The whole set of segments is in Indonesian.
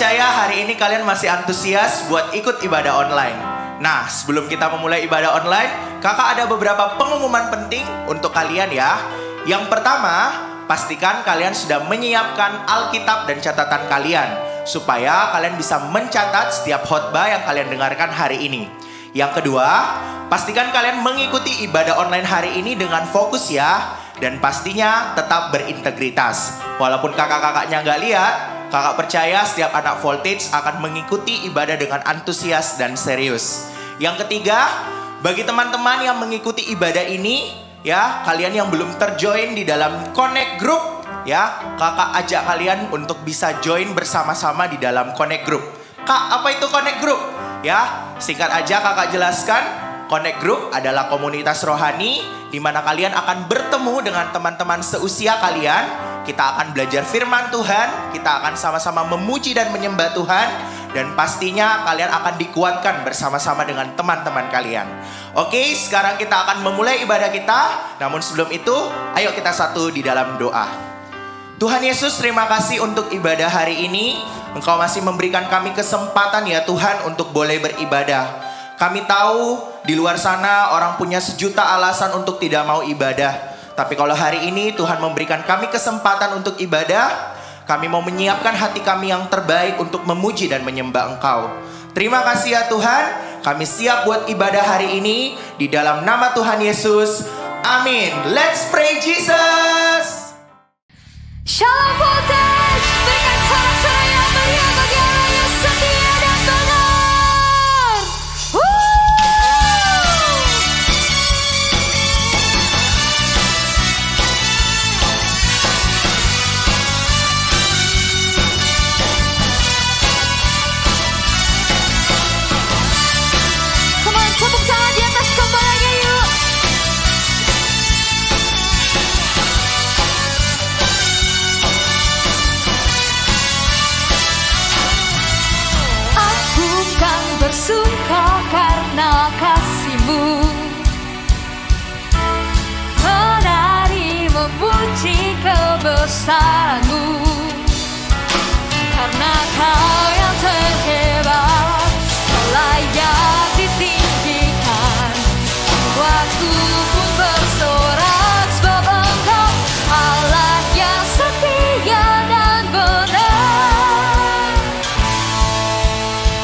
percaya hari ini kalian masih antusias buat ikut ibadah online. Nah, sebelum kita memulai ibadah online, kakak ada beberapa pengumuman penting untuk kalian ya. Yang pertama, pastikan kalian sudah menyiapkan Alkitab dan catatan kalian, supaya kalian bisa mencatat setiap khotbah yang kalian dengarkan hari ini. Yang kedua, pastikan kalian mengikuti ibadah online hari ini dengan fokus ya. Dan pastinya tetap berintegritas. Walaupun kakak-kakaknya nggak lihat, kakak percaya setiap anak Voltage akan mengikuti ibadah dengan antusias dan serius. Yang ketiga, bagi teman-teman yang mengikuti ibadah ini, ya, kalian yang belum terjoin di dalam Connect Group, ya, kakak ajak kalian untuk bisa join bersama-sama di dalam Connect Group. Kak, apa itu Connect Group? Ya, singkat aja kakak jelaskan. Connect Group adalah komunitas rohani di mana kalian akan bertemu dengan teman-teman seusia kalian. Kita akan belajar firman Tuhan, kita akan sama-sama memuji dan menyembah Tuhan, dan pastinya kalian akan dikuatkan bersama-sama dengan teman-teman kalian. Oke, sekarang kita akan memulai ibadah kita. Namun sebelum itu, ayo kita satu di dalam doa. Tuhan Yesus, terima kasih untuk ibadah hari ini. Engkau masih memberikan kami kesempatan ya Tuhan untuk boleh beribadah. Kami tahu di luar sana orang punya sejuta alasan untuk tidak mau ibadah. Tapi kalau hari ini Tuhan memberikan kami kesempatan untuk ibadah, kami mau menyiapkan hati kami yang terbaik untuk memuji dan menyembah Engkau. Terima kasih ya Tuhan, kami siap buat ibadah hari ini di dalam nama Tuhan Yesus. Amin. Let's pray Jesus. Shalom Voltage, berikan sorak-sorai yang meriah bagi Allah yang setia dan benar. Tepuk tangan di atas kembangnya yuk. Aku kan bersuka karena kasih-Mu, menari memuji kebesaran-Mu, karena Kau yang terhebat, Kau layak ditinggikan. Jiwaku pun bersorak sebab Engkau Allah yang setia dan benar.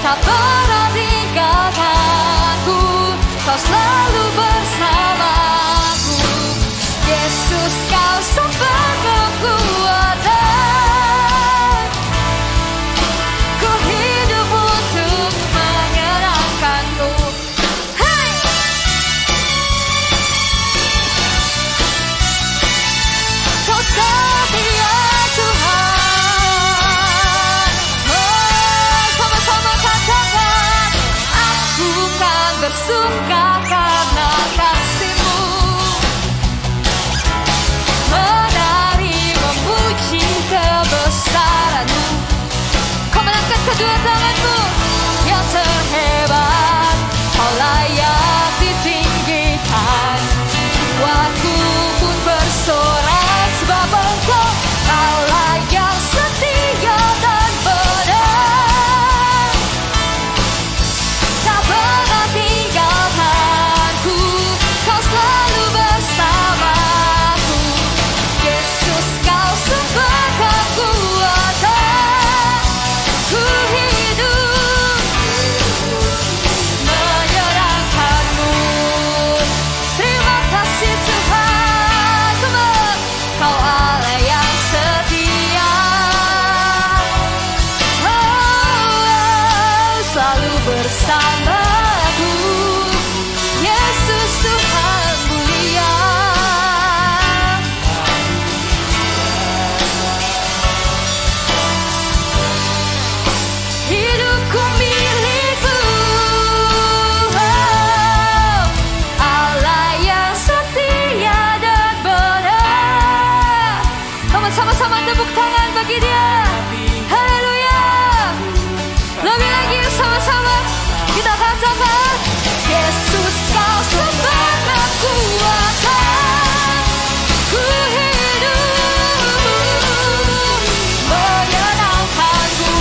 Tak pernah tinggalkanku, Kau selalu bersamaku. Yesus, Kau sumber kekuatan. Ku hidup untuk menyenangkan-Mu. Hey! Kau setia Tuhan. Oh, sama-sama katakan, aku kan bersuka karena kasih-Mu, menari memuji kebesaran-Mu. Kau mengangkat kedua tanganmu yang terhebat, Kau layak ditinggikan. Jiwaku pun bersorak sebab Engkau Allah yang setia dan benar. Tak pernah tinggalkanku, Kau selalu bersamaku. Yesus, Kau sumber kekuatan. Ku hidup menyenangkan-Mu. Terima kasih Tuhan, come on. Kau Allah yang setia. Oh, selalu bersamaku. Yesus Tuhan mulia. Hidupku milik-Mu, oh, Allah yang setia dan benar. Kamu sama-sama tepuk tangan bagi Dia. Haleluya. Lebih lagi sama-sama kita katakan, Yesus, Kau sumber kekuatan. Ku hidup menyenangkan-Mu.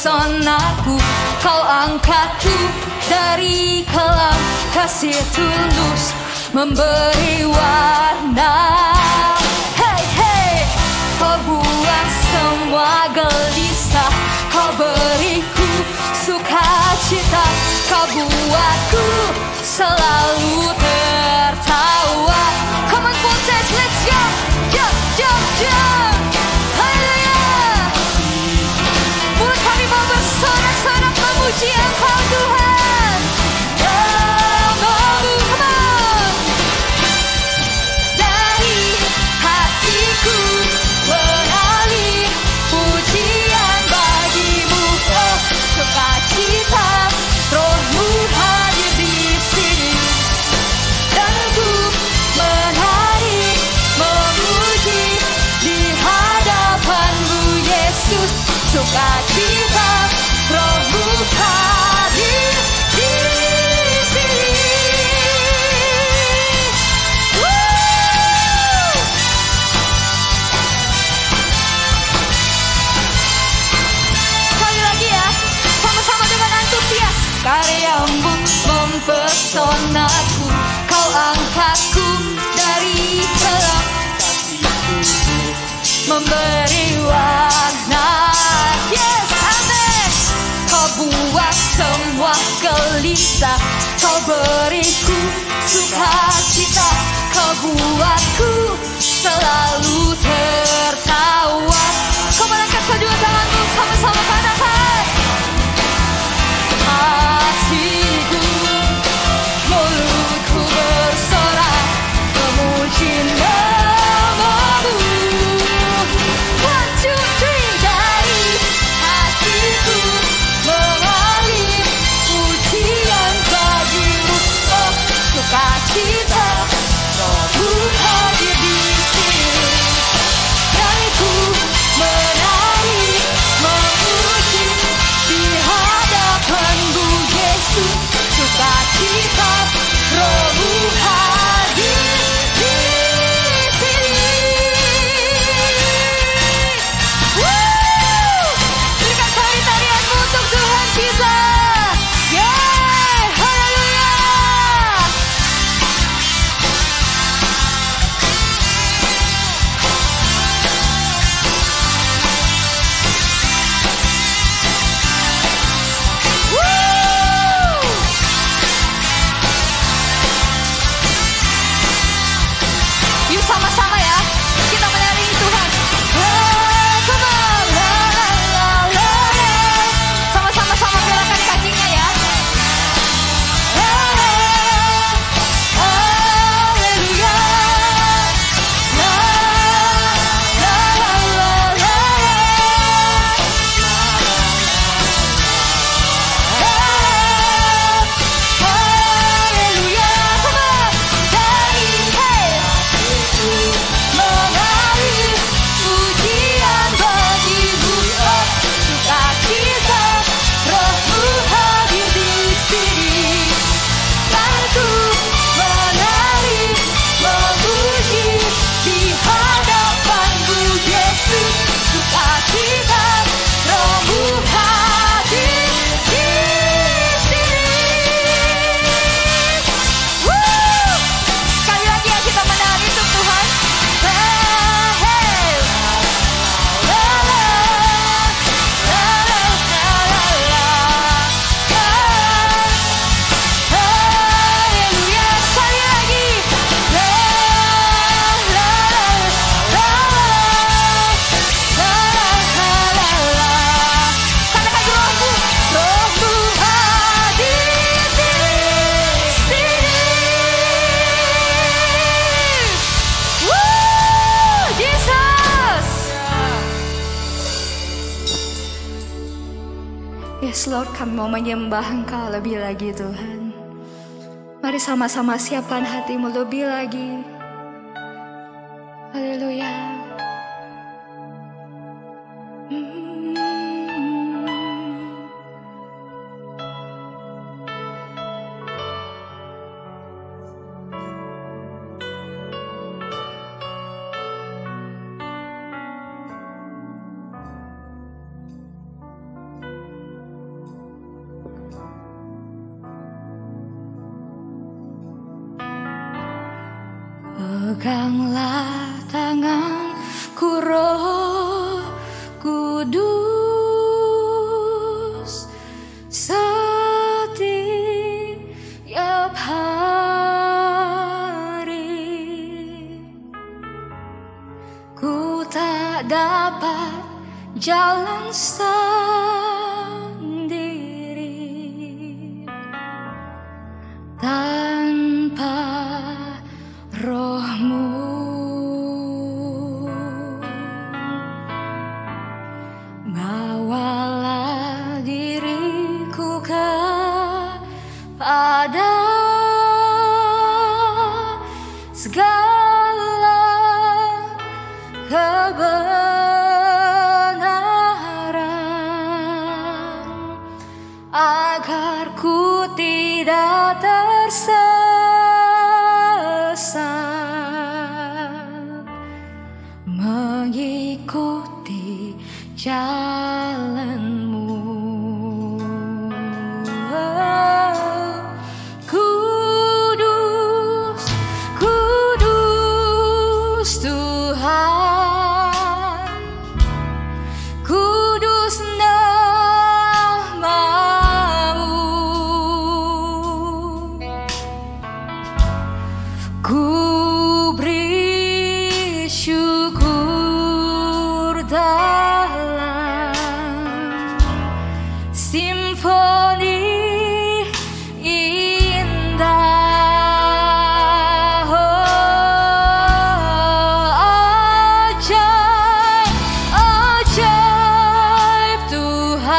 mempesonaku. Kau angkatku dari kelam kasih tulus, memberi warna. Hey hey, kau buang semua gelisah, kau beriku sukacita, kau buatku selalu tertawa. Come on Voltage, let's jump, jump, jump, jump. Haleluya. Mulut kami mau bersorak-sorak memuji Engkau Tuhan. Namamu, come on. Dari hatiku mengalir pujian bagimu, oh sukacita, Roh-Mu hadir di sini. Dan ku menari memuji di hadapan-Mu Yesus, sukacita, Roh-Mu hadir di sini. Woo! Sekali lagi ya, sama-sama dengan antusias. Karyamu mempesonaku, kau angkatku dari kelam, memberi warna. Yes, amen. Kau buat semua gelisah, kau beriku sukacita, kau buatku selalu tertawa. Kau melangkah kedua tanganmu sama-sama ke hadapan. Hatiku, mulutku bersorak memuji namamu. One, two, three. Dari hatiku mengalir pujian bagimu, oh sukacita, Roh-Mu hadir di sini. Dan ku menari memuji di hadapan-Mu Yesus, sukacita, Roh-Mu hadir di sini. Woo! Berikan tari-tarianmu untuk Tuhan kita. Yeah, haleluya. Woo! Yuk sama-sama ya, kita menari Tuhan. Come on, la la la la la. Sama-sama gerakan kakinya ya. Haleluya. La la la la la. Haleluya. Come on. Dari hatiku mengalir pujian bagimu, oh sukacita, Roh-Mu hadir di sini. Dan ku menari memuji di hadapan-Mu Yesus, sukacita, Roh-Mu hadir di sini. Woo! Sekali lagi ya kita menari untuk Tuhan. Hey, la la, la la la la la. Haleluya, sekali lagi. La la la la la la. Katakan Roh-Mu, Roh-Mu hadir di sini. Woo, Jesus. Yes Lord, kami mau menyembah Engkau lebih lagi Tuhan. Mari sama-sama siapkan hatimu lebih lagi. Haleluya. Peganglah tanganku Roh Kudus, setiap hari. Ku tak dapat jalan sendiri tanpa Roh-Mu. Bawalah diriku kepada segala kebenaran, agar ku tidak tersesat mengikuti jalan-Mu. Kudus, kudus Tuhan, kudus nama-Mu. Ku beri syukur dalam simfoni indah. Ajaib, ajaib Tuhan,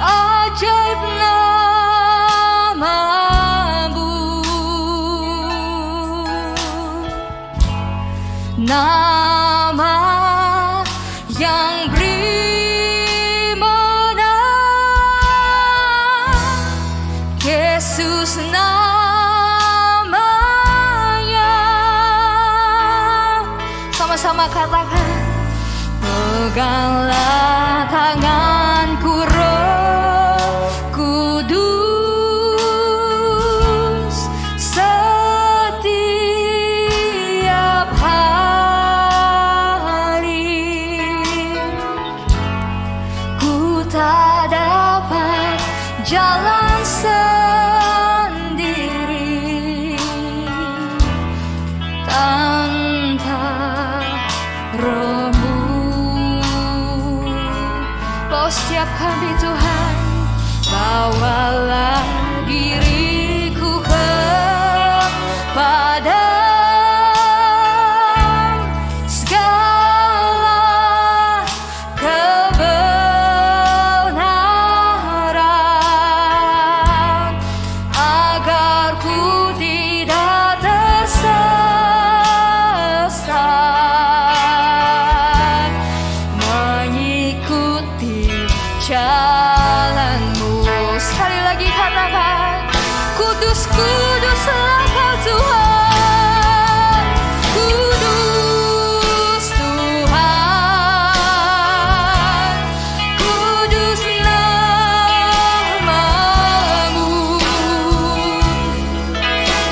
ajaib nama-Mu. Nama yang beri menang, Yesus namanya. Sama-sama katakan, peganglah tanganku Roh Kudus, setiap hari. Ku tak dapat jalan sendiri tanpa Roh-Mu. Bawa setiap kami Tuhan, bawalah diriku kepada segala kebenaran, agar ku tidak tersesat mengikuti jalan-Mu. Sekali lagi katakan, kudus, kuduslah Kau Tuhan, kudus Tuhan, kudus nama-Mu.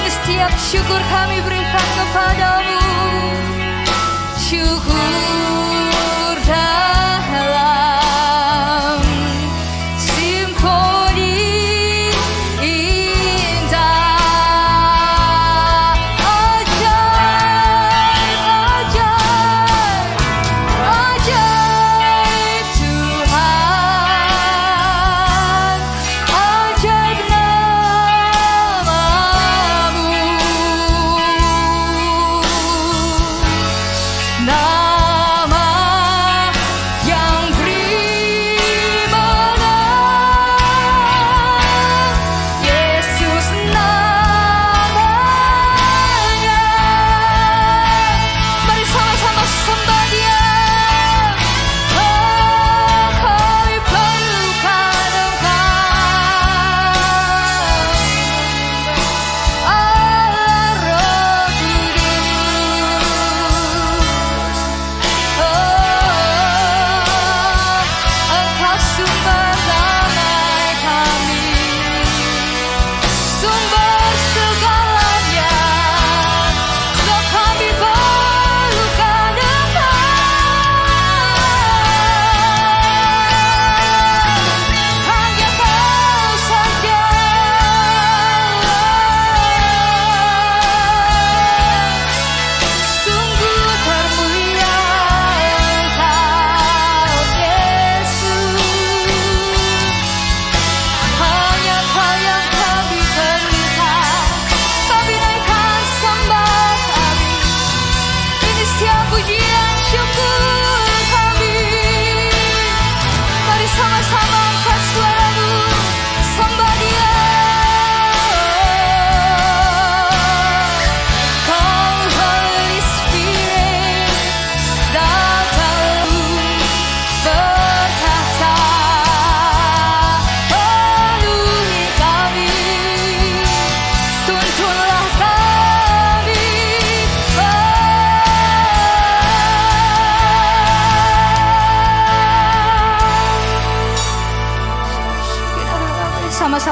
Setiap syukur kami berikan kepadamu, syukur dalam simfoni indah. Ajaib, ajaib, ajaib Tuhan, ajaib nama-Mu.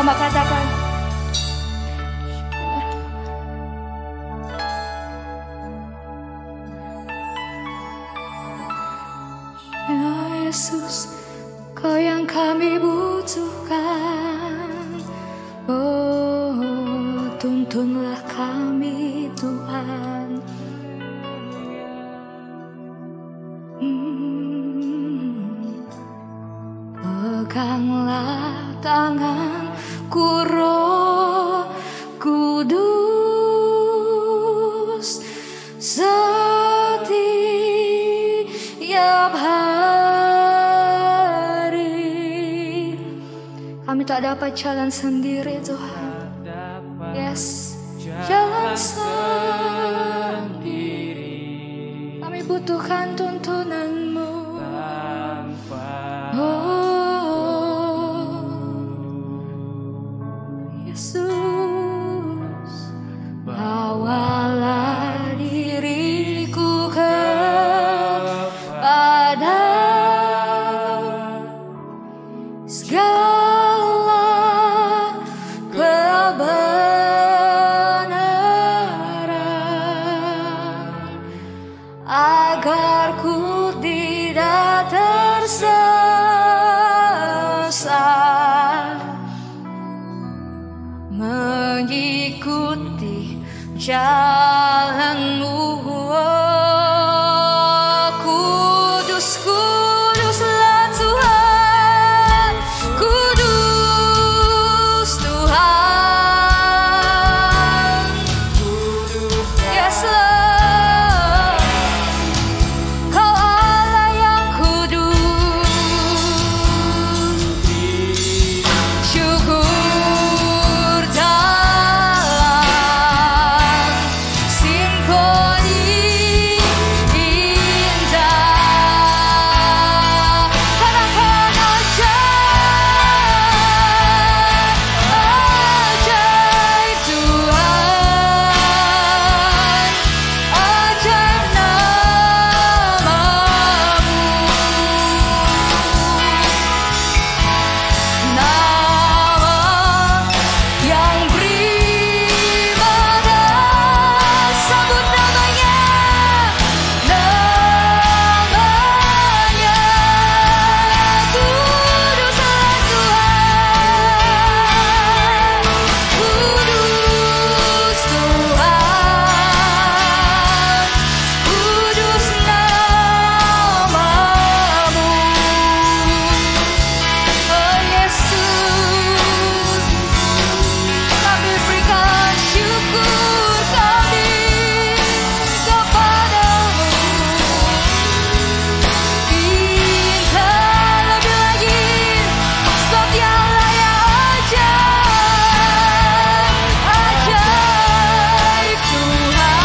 sama-sama katakan. Ya Yesus, Kau yang kami butuhkan. Oh, tuntunlah kami Tuhan. Peganglah tanganku Roh Kudus setiap hari. Kami tak dapat jalan sendiri Tuhan. Yes, jalan sendiri. Kami butuhkan tuntunan-Mu. Oh, Yesus, bawalah diriku kepada segala kebenaran, agar ku tidak tersesat, mengikuti jalan-Mu. Oh, kudus, kuduslah Tuhan, kudus Tuhan. Yes Lord, Kau Allah yang kudus. Syukur dalam simfoni indah. Katakan ajaib Tuhan, ajaib nama-Mu, nama yang beribadah. Sambut namanya, namanya kuduslah Tuhan, kudus Tuhan, kudus nama-Mu. Oh Yesus, kami berikan syukur kami kepadamu. Minta lebih lagi, sebab Dialah yang ajaib, ajaib Tuhan,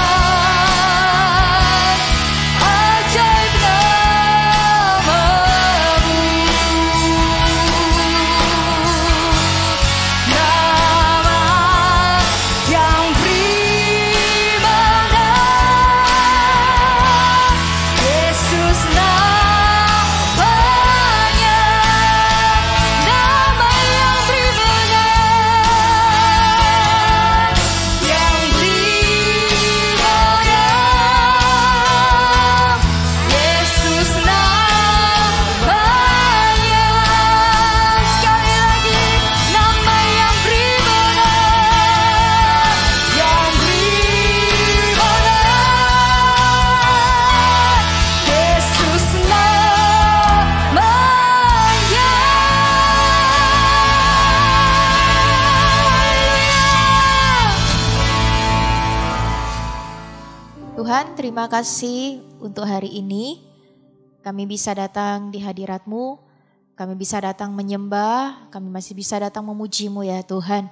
ajaib nama-Mu, nama yang beribadah. Yesus namanya, nama yang beribadah, yang beribadah. Yesus namanya, sekali lagi, nama yang beribadah, yang beribadah. Yesus namanya. Tuhan, terima kasih untuk hari ini. Kami bisa datang di hadirat-Mu, kami bisa datang menyembah, kami masih bisa datang memuji-Mu ya Tuhan.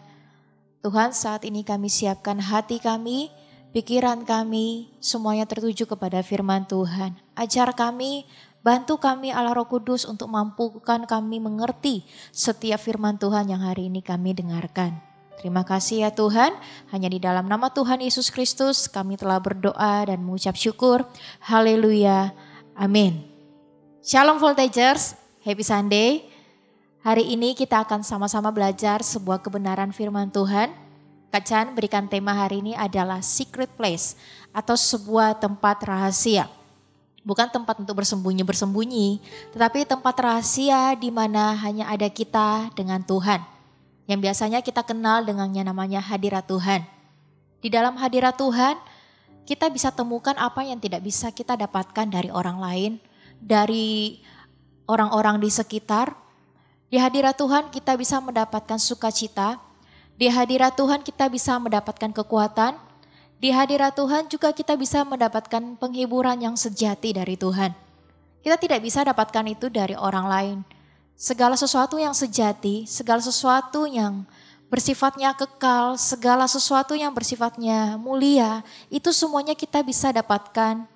Tuhan, saat ini kami siapkan hati kami, pikiran kami, semuanya tertuju kepada firman Tuhan. Ajar kami, bantu kami Allah Roh Kudus untuk mampukan kami mengerti setiap firman Tuhan yang hari ini kami dengarkan. Terima kasih ya Tuhan, hanya di dalam nama Tuhan Yesus Kristus kami telah berdoa dan mengucap syukur. Haleluya, amin. Shalom Voltagers, happy Sunday. Hari ini kita akan sama-sama belajar sebuah kebenaran firman Tuhan. Kak Chan berikan tema hari ini adalah secret place atau sebuah tempat rahasia. Bukan tempat untuk bersembunyi-bersembunyi, tetapi tempat rahasia di mana hanya ada kita dengan Tuhan. Yang biasanya kita kenal dengannya namanya hadirat Tuhan. Di dalam hadirat Tuhan, kita bisa temukan apa yang tidak bisa kita dapatkan dari orang lain, dari orang-orang di sekitar. Di hadirat Tuhan kita bisa mendapatkan sukacita. Di hadirat Tuhan kita bisa mendapatkan kekuatan. Di hadirat Tuhan juga kita bisa mendapatkan penghiburan yang sejati dari Tuhan. Kita tidak bisa dapatkan itu dari orang lain. Segala sesuatu yang sejati, segala sesuatu yang bersifatnya kekal, segala sesuatu yang bersifatnya mulia, itu semuanya kita bisa dapatkan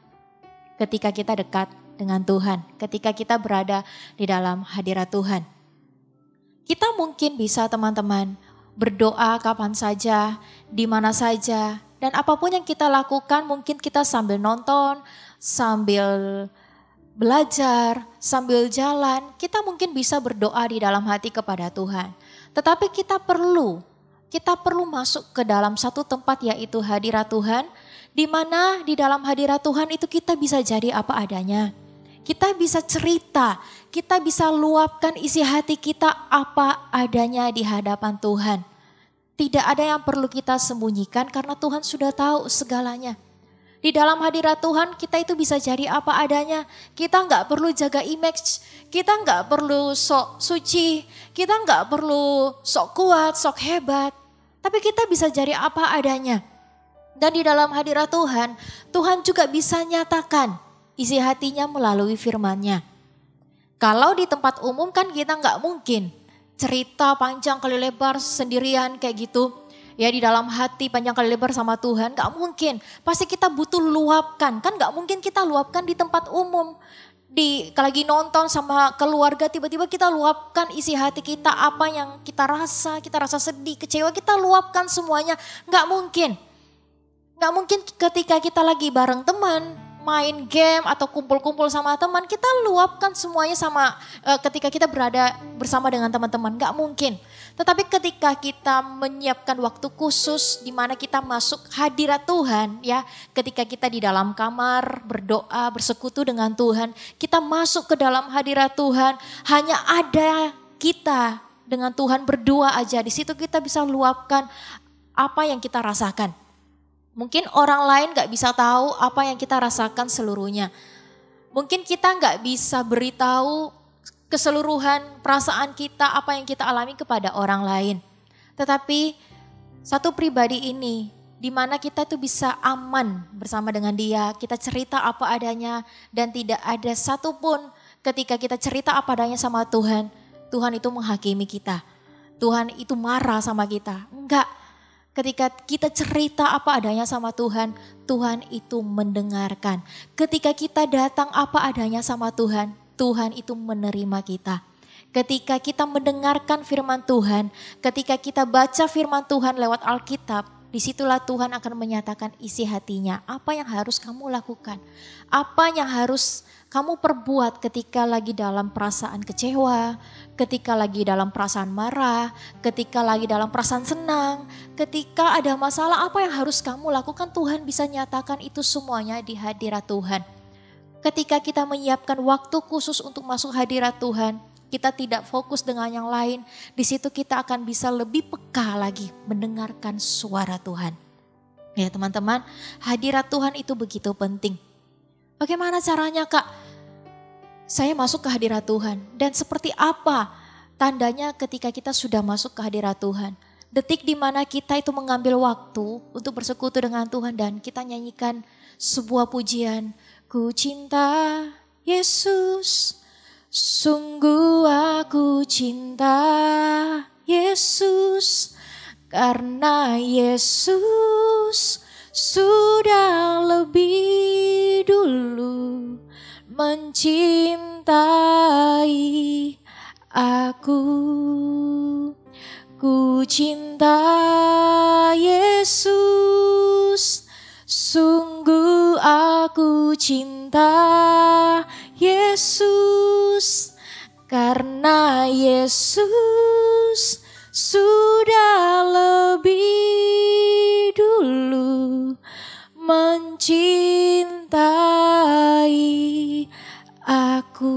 ketika kita dekat dengan Tuhan, ketika kita berada di dalam hadirat Tuhan. Kita mungkin bisa teman-teman berdoa kapan saja, di mana saja, dan apapun yang kita lakukan mungkin kita sambil nonton, sambil belajar, sambil jalan, kita mungkin bisa berdoa di dalam hati kepada Tuhan. Tetapi kita perlu masuk ke dalam satu tempat yaitu hadirat Tuhan, di mana di dalam hadirat Tuhan itu kita bisa jadi apa adanya. Kita bisa cerita, kita bisa luapkan isi hati kita apa adanya di hadapan Tuhan. Tidak ada yang perlu kita sembunyikan karena Tuhan sudah tahu segalanya. Di dalam hadirat Tuhan kita itu bisa jadi apa adanya. Kita nggak perlu jaga image, kita nggak perlu sok suci, kita nggak perlu sok kuat, sok hebat. Tapi kita bisa jadi apa adanya. Dan di dalam hadirat Tuhan, Tuhan juga bisa nyatakan isi hatinya melalui firman-Nya. Kalau di tempat umum kan kita nggak mungkin cerita panjang kali lebar sendirian kayak gitu. Ya di dalam hati panjang kali lebar sama Tuhan, nggak mungkin. Pasti kita butuh luapkan, kan nggak mungkin kita luapkan di tempat umum. Lagi nonton sama keluarga tiba-tiba kita luapkan isi hati kita, apa yang kita rasa sedih, kecewa, kita luapkan semuanya. Nggak mungkin. Nggak mungkin ketika kita lagi bareng teman, main game atau kumpul-kumpul sama teman, kita luapkan semuanya ketika kita berada bersama dengan teman-teman, gak mungkin. Tetapi ketika kita menyiapkan waktu khusus di mana kita masuk hadirat Tuhan, ya, ketika kita di dalam kamar berdoa, bersekutu dengan Tuhan, kita masuk ke dalam hadirat Tuhan, hanya ada kita dengan Tuhan berdua aja. Di situ kita bisa luapkan apa yang kita rasakan. Mungkin orang lain gak bisa tahu apa yang kita rasakan seluruhnya. Mungkin kita gak bisa beritahu keseluruhan perasaan kita, apa yang kita alami kepada orang lain. Tetapi satu pribadi ini, di mana kita tuh bisa aman bersama dengan dia, kita cerita apa adanya dan tidak ada satupun ketika kita cerita apa adanya sama Tuhan, Tuhan itu menghakimi kita. Tuhan itu marah sama kita. Enggak. Ketika kita cerita apa adanya sama Tuhan, Tuhan itu mendengarkan. Ketika kita datang apa adanya sama Tuhan, Tuhan itu menerima kita. Ketika kita mendengarkan firman Tuhan, ketika kita baca firman Tuhan lewat Alkitab, disitulah Tuhan akan menyatakan isi hatinya. Apa yang harus kamu lakukan? Apa yang harus kamu perbuat ketika lagi dalam perasaan kecewa, ketika lagi dalam perasaan marah, ketika lagi dalam perasaan senang, ketika ada masalah, apa yang harus kamu lakukan? Tuhan bisa nyatakan itu semuanya di hadirat Tuhan. Ketika kita menyiapkan waktu khusus untuk masuk hadirat Tuhan, kita tidak fokus dengan yang lain, di situ kita akan bisa lebih peka lagi mendengarkan suara Tuhan. Ya teman-teman, hadirat Tuhan itu begitu penting. Bagaimana caranya Kak? Saya masuk ke hadirat Tuhan. Dan seperti apa tandanya ketika kita sudah masuk ke hadirat Tuhan? Detik di mana kita itu mengambil waktu untuk bersekutu dengan Tuhan dan kita nyanyikan sebuah pujian. Ku cinta Yesus, sungguh aku cinta Yesus, karena Yesus sudah lebih dulu mencintai aku. Ku cinta Yesus, sungguh aku cinta Yesus, Karena Yesus sudah lebih dulu mencintai aku.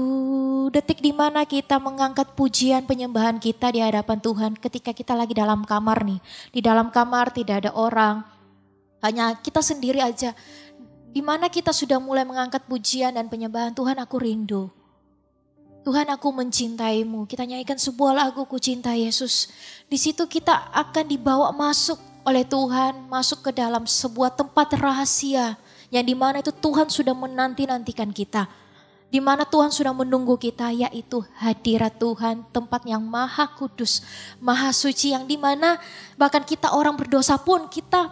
Detik di mana kita mengangkat pujian penyembahan kita di hadapan Tuhan ketika kita lagi dalam kamar nih. Di dalam kamar tidak ada orang, hanya kita sendiri aja. Di mana kita sudah mulai mengangkat pujian dan penyembahan, Tuhan aku rindu. Tuhan aku mencintaimu. Kita nyanyikan sebuah lagu, Ku Cinta Yesus. Di situ kita akan dibawa masuk oleh Tuhan, masuk ke dalam sebuah tempat rahasia. Yang dimana itu Tuhan sudah menanti-nantikan kita. Di mana Tuhan sudah menunggu kita, yaitu hadirat Tuhan, tempat yang maha kudus, maha suci. Yang dimana bahkan kita orang berdosa pun kita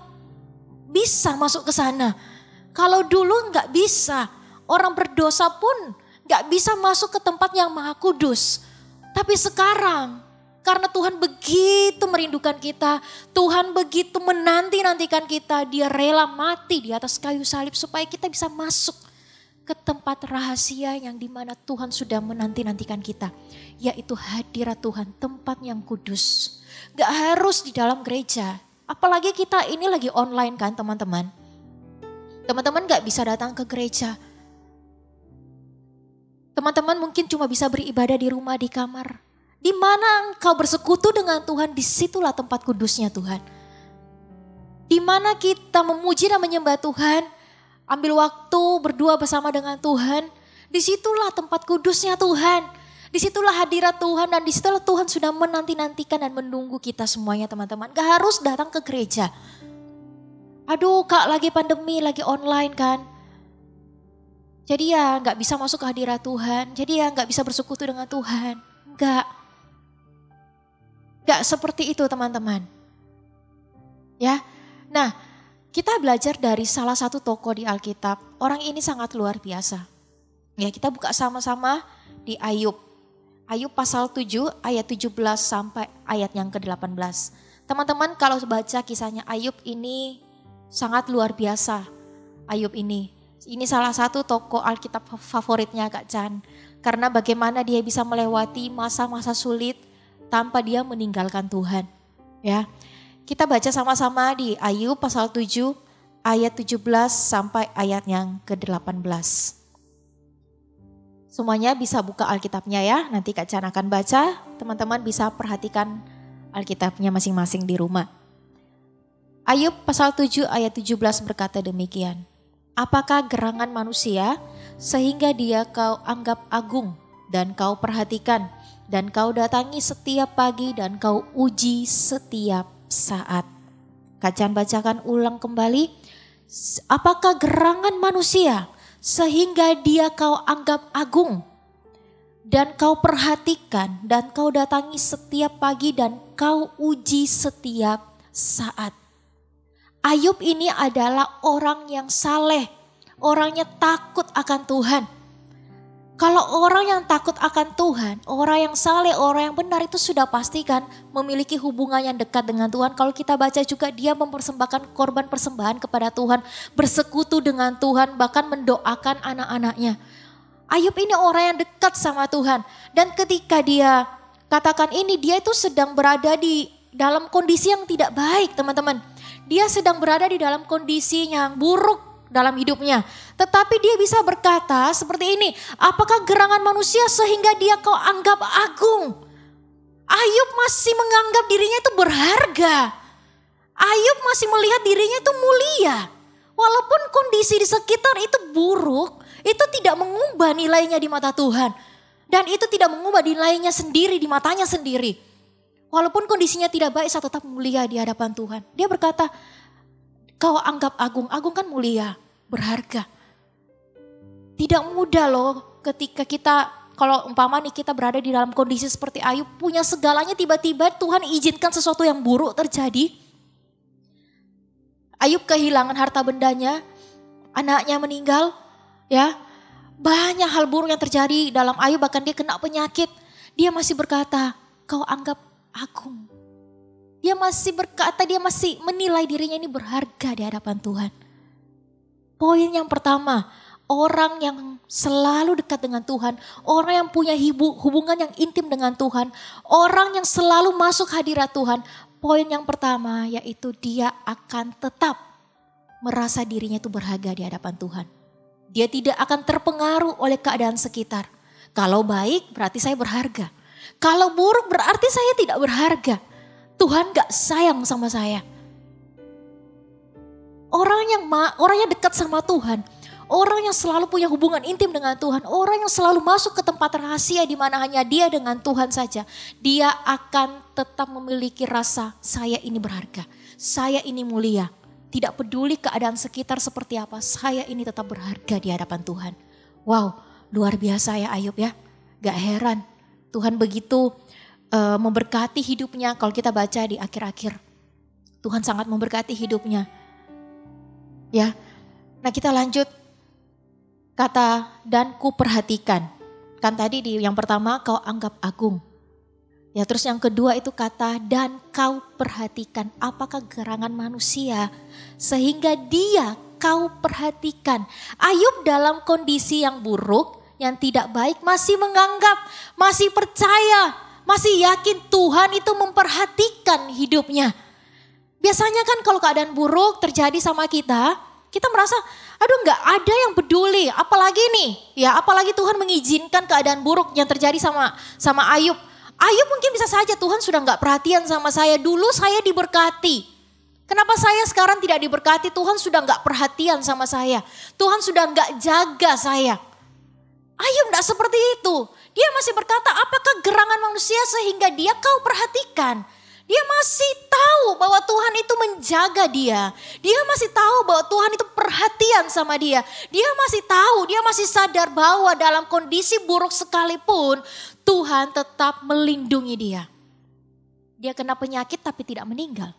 bisa masuk ke sana. Kalau dulu nggak bisa, orang berdosa pun gak bisa masuk ke tempat yang maha kudus. Tapi sekarang karena Tuhan begitu merindukan kita, Tuhan begitu menanti-nantikan kita, Dia rela mati di atas kayu salib supaya kita bisa masuk ke tempat rahasia yang dimana Tuhan sudah menanti-nantikan kita. Yaitu hadirat Tuhan, tempat yang kudus. Gak harus di dalam gereja, apalagi kita ini lagi online kan teman-teman. Teman-teman gak bisa datang ke gereja. Teman-teman mungkin cuma bisa beribadah di rumah, di kamar. Di mana engkau bersekutu dengan Tuhan, disitulah tempat kudusnya Tuhan. Di mana kita memuji dan menyembah Tuhan, ambil waktu berdua bersama dengan Tuhan, disitulah tempat kudusnya Tuhan. Disitulah hadirat Tuhan dan disitulah Tuhan sudah menanti-nantikan dan menunggu kita semuanya teman-teman. Gak harus datang ke gereja. Aduh kak lagi pandemi, lagi online kan. Jadi ya gak bisa masuk ke hadirat Tuhan. Jadi ya gak bisa bersekutu dengan Tuhan. Gak seperti itu teman-teman. Ya, nah kita belajar dari salah satu tokoh di Alkitab. Orang ini sangat luar biasa. Ya kita buka sama-sama di Ayub. Ayub pasal 7 ayat 17 sampai ayat yang ke-18. Teman-teman kalau baca kisahnya Ayub ini sangat luar biasa. Ayub ini salah satu tokoh Alkitab favoritnya Kak Chan. Karena bagaimana dia bisa melewati masa-masa sulit tanpa dia meninggalkan Tuhan. Ya, kita baca sama-sama di Ayub pasal 7 ayat 17 sampai ayat yang ke-18. Semuanya bisa buka Alkitabnya ya. Nanti Kak Chan akan baca. Teman-teman bisa perhatikan Alkitabnya masing-masing di rumah. Ayub pasal 7 ayat 17 berkata demikian. Apakah gerangan manusia sehingga dia kau anggap agung dan kau perhatikan dan kau datangi setiap pagi dan kau uji setiap saat. Kak Chan bacakan ulang kembali. Apakah gerangan manusia sehingga dia kau anggap agung dan kau perhatikan dan kau datangi setiap pagi dan kau uji setiap saat. Ayub ini adalah orang yang saleh, orangnya takut akan Tuhan. Kalau orang yang takut akan Tuhan, orang yang saleh, orang yang benar itu sudah pastikan memiliki hubungan yang dekat dengan Tuhan. Kalau kita baca juga dia mempersembahkan korban persembahan kepada Tuhan, bersekutu dengan Tuhan, bahkan mendoakan anak-anaknya. Ayub ini orang yang dekat sama Tuhan. Dan ketika dia katakan ini, dia itu sedang berada di dalam kondisi yang tidak baik teman-teman. Dia sedang berada di dalam kondisi yang buruk dalam hidupnya. Tetapi dia bisa berkata seperti ini. Apakah gerangan manusia sehingga dia kau anggap agung? Ayub masih menganggap dirinya itu berharga. Ayub masih melihat dirinya itu mulia. Walaupun kondisi di sekitar itu buruk, itu tidak mengubah nilainya di mata Tuhan. Dan itu tidak mengubah nilainya sendiri di matanya sendiri. Walaupun kondisinya tidak baik, saya tetap mulia di hadapan Tuhan. Dia berkata, kau anggap agung. Agung kan mulia, berharga. Tidak mudah loh ketika kita, kalau umpama nih kita berada di dalam kondisi seperti Ayub, punya segalanya tiba-tiba Tuhan izinkan sesuatu yang buruk terjadi. Ayub kehilangan harta bendanya, anaknya meninggal, ya. Banyak hal buruk yang terjadi dalam Ayub, bahkan dia kena penyakit. Dia masih berkata, kau anggap agung. Dia masih berkata, dia masih menilai dirinya ini berharga di hadapan Tuhan. Poin yang pertama, orang yang selalu dekat dengan Tuhan, orang yang punya hubungan yang intim dengan Tuhan, orang yang selalu masuk hadirat Tuhan. Poin yang pertama yaitu dia akan tetap merasa dirinya itu berharga di hadapan Tuhan. Dia tidak akan terpengaruh oleh keadaan sekitar. Kalau baik berarti saya berharga. Kalau buruk berarti saya tidak berharga. Tuhan gak sayang sama saya. Orang yang dekat sama Tuhan, orang yang selalu punya hubungan intim dengan Tuhan, orang yang selalu masuk ke tempat rahasia di mana hanya dia dengan Tuhan saja, dia akan tetap memiliki rasa saya ini berharga, saya ini mulia. Tidak peduli keadaan sekitar seperti apa, saya ini tetap berharga di hadapan Tuhan. Wow, luar biasa ya Ayub ya. Gak heran Tuhan begitu memberkati hidupnya. Kalau kita baca di akhir-akhir, Tuhan sangat memberkati hidupnya. Ya, nah kita lanjut kata dan ku perhatikan. Kan tadi di yang pertama kau anggap agung. Ya terus yang kedua itu kata dan kau perhatikan apakah gerangan manusia sehingga dia kau perhatikan. Ayub dalam kondisi yang buruk, yang tidak baik masih menganggap, masih percaya, masih yakin Tuhan itu memperhatikan hidupnya. Biasanya kan kalau keadaan buruk terjadi sama kita merasa aduh gak ada yang peduli, apalagi nih, ya apalagi Tuhan mengizinkan keadaan buruk yang terjadi sama Ayub. Ayub mungkin bisa saja Tuhan sudah gak perhatian sama saya, dulu saya diberkati. Kenapa saya sekarang tidak diberkati? Tuhan sudah gak perhatian sama saya, Tuhan sudah gak jaga saya. Ayub gak seperti itu, dia masih berkata apakah gerangan manusia sehingga dia kau perhatikan. Dia masih tahu bahwa Tuhan itu menjaga dia. Dia masih tahu bahwa Tuhan itu perhatian sama dia. Dia masih tahu, dia masih sadar bahwa dalam kondisi buruk sekalipun Tuhan tetap melindungi dia. Dia kena penyakit tapi tidak meninggal.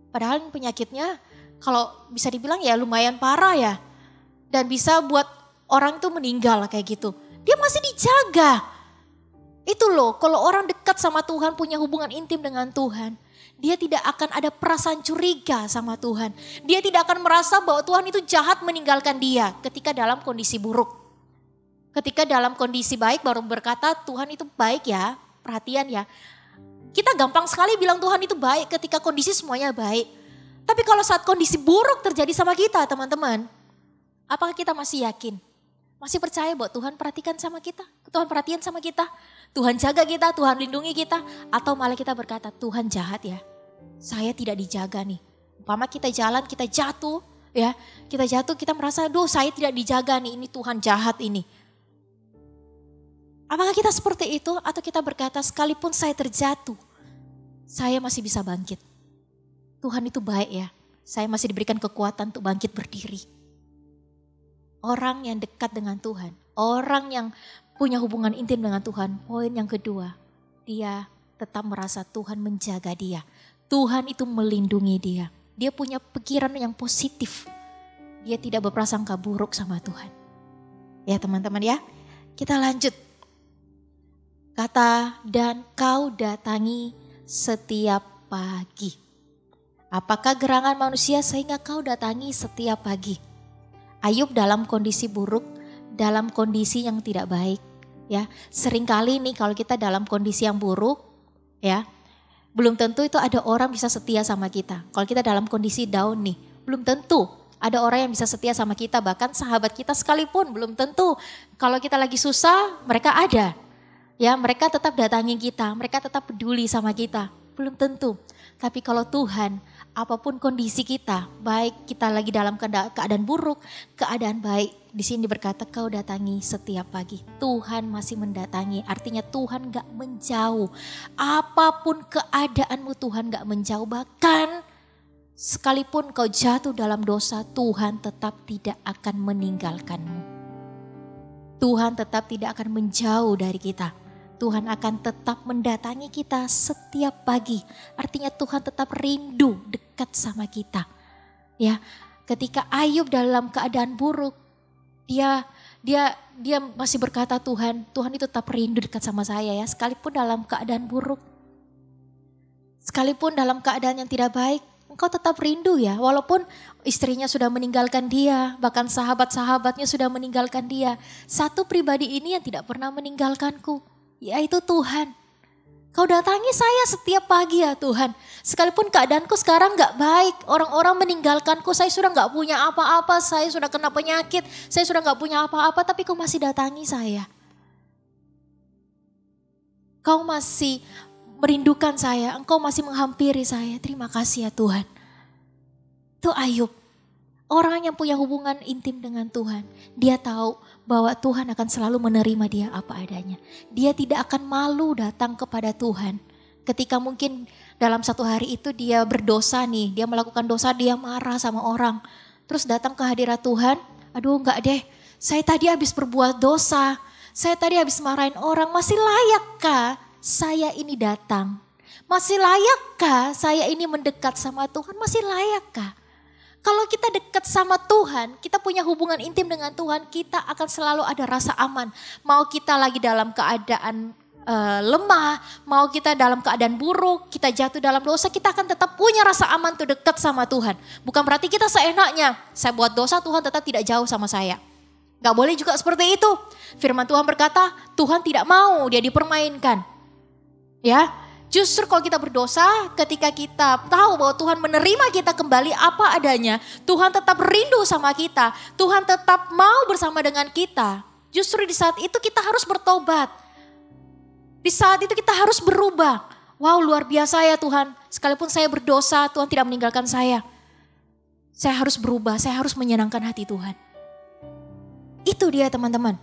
Padahal penyakitnya kalau bisa dibilang ya lumayan parah ya. Dan bisa buat orang itu meninggal kayak gitu. Dia masih dijaga. Itu loh, kalau orang dekat sama Tuhan, punya hubungan intim dengan Tuhan, dia tidak akan ada perasaan curiga sama Tuhan. Dia tidak akan merasa bahwa Tuhan itu jahat meninggalkan dia ketika dalam kondisi buruk. Ketika dalam kondisi baik baru berkata Tuhan itu baik ya, perhatian ya. Kita gampang sekali bilang Tuhan itu baik ketika kondisi semuanya baik. Tapi kalau saat kondisi buruk terjadi sama kita teman-teman, apakah kita masih yakin? Masih percaya bahwa Tuhan perhatikan sama kita? Tuhan perhatian sama kita? Tuhan jaga kita, Tuhan lindungi kita? Atau malah kita berkata, Tuhan jahat ya, saya tidak dijaga nih. Umpama kita jalan, kita jatuh ya. Kita jatuh, kita merasa, aduh saya tidak dijaga nih, ini Tuhan jahat ini. Apakah kita seperti itu? Atau kita berkata, sekalipun saya terjatuh, saya masih bisa bangkit. Tuhan itu baik ya, saya masih diberikan kekuatan untuk bangkit berdiri. Orang yang dekat dengan Tuhan, orang yang punya hubungan intim dengan Tuhan, poin yang kedua, dia tetap merasa Tuhan menjaga dia. Tuhan itu melindungi dia. Dia punya pikiran yang positif. Dia tidak berprasangka buruk sama Tuhan. Ya teman-teman ya, kita lanjut. Kata dan kau datangi setiap pagi. Apakah gerangan manusia sehingga kau datangi setiap pagi? Ayub dalam kondisi buruk, dalam kondisi yang tidak baik, ya. Seringkali nih kalau kita dalam kondisi yang buruk, ya, belum tentu itu ada orang bisa setia sama kita. Kalau kita dalam kondisi down nih, belum tentu ada orang yang bisa setia sama kita. Bahkan sahabat kita sekalipun belum tentu. Kalau kita lagi susah, mereka ada, ya. Mereka tetap datangi kita, mereka tetap peduli sama kita. Belum tentu. Tapi kalau Tuhan, apapun kondisi kita, baik kita lagi dalam keadaan buruk, keadaan baik, di sini berkata kau datangi setiap pagi. Tuhan masih mendatangi, artinya Tuhan gak menjauh. Apapun keadaanmu Tuhan gak menjauh, bahkan sekalipun kau jatuh dalam dosa, Tuhan tetap tidak akan meninggalkanmu. Tuhan tetap tidak akan menjauh dari kita. Tuhan akan tetap mendatangi kita setiap pagi. Artinya Tuhan tetap rindu dekat sama kita. Ya, ketika Ayub dalam keadaan buruk, dia masih berkata Tuhan itu tetap rindu dekat sama saya ya, sekalipun dalam keadaan buruk. Sekalipun dalam keadaan yang tidak baik, engkau tetap rindu ya. Walaupun istrinya sudah meninggalkan dia, bahkan sahabat-sahabatnya sudah meninggalkan dia. Satu pribadi ini yang tidak pernah meninggalkanku, yaitu Tuhan. Kau datangi saya setiap pagi ya Tuhan. Sekalipun keadaanku sekarang gak baik. Orang-orang meninggalkanku. Saya sudah gak punya apa-apa. Saya sudah kena penyakit. Saya sudah gak punya apa-apa. Tapi kau masih datangi saya. Kau masih merindukan saya. Engkau masih menghampiri saya. Terima kasih ya Tuhan. Itu Ayub. Orang yang punya hubungan intim dengan Tuhan. Dia tahu bahwa Tuhan akan selalu menerima dia apa adanya. Dia tidak akan malu datang kepada Tuhan. Ketika mungkin dalam satu hari itu dia berdosa nih. Dia melakukan dosa, dia marah sama orang. Terus datang ke hadirat Tuhan. Aduh enggak deh, saya tadi habis berbuat dosa. Saya tadi habis marahin orang. Masih layakkah saya ini datang? Masih layakkah saya ini mendekat sama Tuhan? Masih layakkah? Kalau kita dekat sama Tuhan, kita punya hubungan intim dengan Tuhan, kita akan selalu ada rasa aman. Mau kita lagi dalam keadaan lemah, mau kita dalam keadaan buruk, kita jatuh dalam dosa, kita akan tetap punya rasa aman tuh dekat sama Tuhan. Bukan berarti kita seenaknya, saya buat dosa Tuhan tetap tidak jauh sama saya. Gak boleh juga seperti itu. Firman Tuhan berkata, Tuhan tidak mau dia dipermainkan. Ya. Justru kalau kita berdosa, ketika kita tahu bahwa Tuhan menerima kita kembali apa adanya, Tuhan tetap rindu sama kita, Tuhan tetap mau bersama dengan kita. Justru di saat itu kita harus bertobat. Di saat itu kita harus berubah. Wow, luar biasa ya Tuhan, sekalipun saya berdosa, Tuhan tidak meninggalkan saya. Saya harus berubah, saya harus menyenangkan hati Tuhan. Itu dia teman-teman.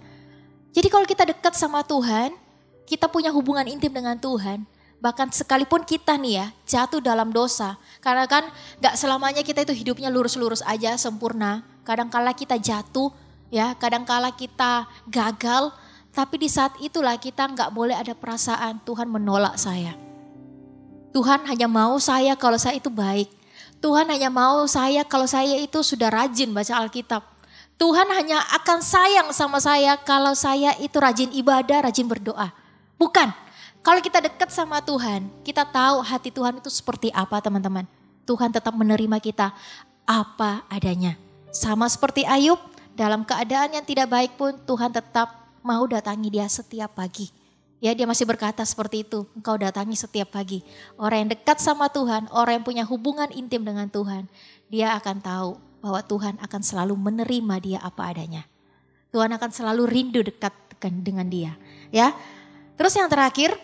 Jadi kalau kita dekat sama Tuhan, kita punya hubungan intim dengan Tuhan, bahkan sekalipun kita nih ya jatuh dalam dosa. Karena kan gak selamanya kita itu hidupnya lurus-lurus aja sempurna. Kadangkala kita jatuh ya, kadangkala kita gagal. Tapi di saat itulah kita gak boleh ada perasaan Tuhan menolak saya. Tuhan hanya mau saya kalau saya itu baik. Tuhan hanya mau saya kalau saya itu sudah rajin baca Alkitab. Tuhan hanya akan sayang sama saya kalau saya itu rajin ibadah, rajin berdoa. Bukan. Kalau kita dekat sama Tuhan, kita tahu hati Tuhan itu seperti apa teman-teman. Tuhan tetap menerima kita apa adanya. Sama seperti Ayub, dalam keadaan yang tidak baik pun Tuhan tetap mau datangi dia setiap pagi. Ya, dia masih berkata seperti itu, engkau datangi setiap pagi. Orang yang dekat sama Tuhan, orang yang punya hubungan intim dengan Tuhan, dia akan tahu bahwa Tuhan akan selalu menerima dia apa adanya. Tuhan akan selalu rindu dekat dengan dia. Ya. Terus yang terakhir,